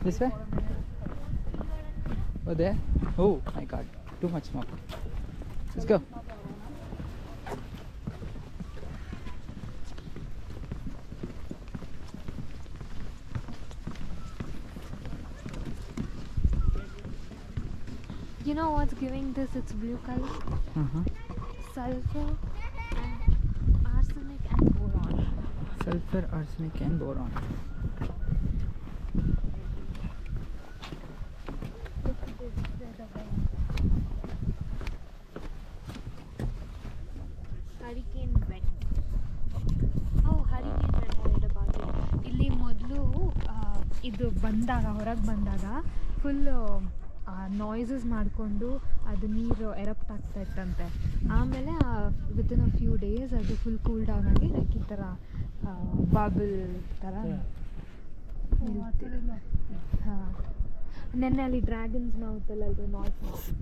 This way? Oh, there? Oh my god, too much smoke. Let's go. You know what's giving this its blue color? Sulfur and arsenic and boron. Sulfur, arsenic and boron. Hurricane vent. Oh, hurricane vent, I read about it. ಇಲ್ಲಿ ಮೊದಲು ಇದು ಬಂದಾಗ ಹೊರಗೆ ಬಂದಾಗ full noises ಮಾಡಿಕೊಂಡು ಅದು ನೀರು erupt ಆಗ್ತಾ ಇತ್ತಂತೆ. ಆಮೇಲೆ ವಿತಿನ್ ಅ ಫ್ಯೂ ಡೇಸ್ ಅದು ಫುಲ್ ಕೂಲ್ ಡೌನ್ ಆಗಿ ಲೈಕ್ ಈ ಥರ ಬಾಬಲ್ ಥರ ಹಾಂ. ನೆನ್ನೆ ಅಲ್ಲಿ ಡ್ರ್ಯಾಗನ್ಸ್ ಮೌತಲ್ಲಿ ನಾಯ್ಸ್ ಮಾಡ್ತಿದ್ವಿ.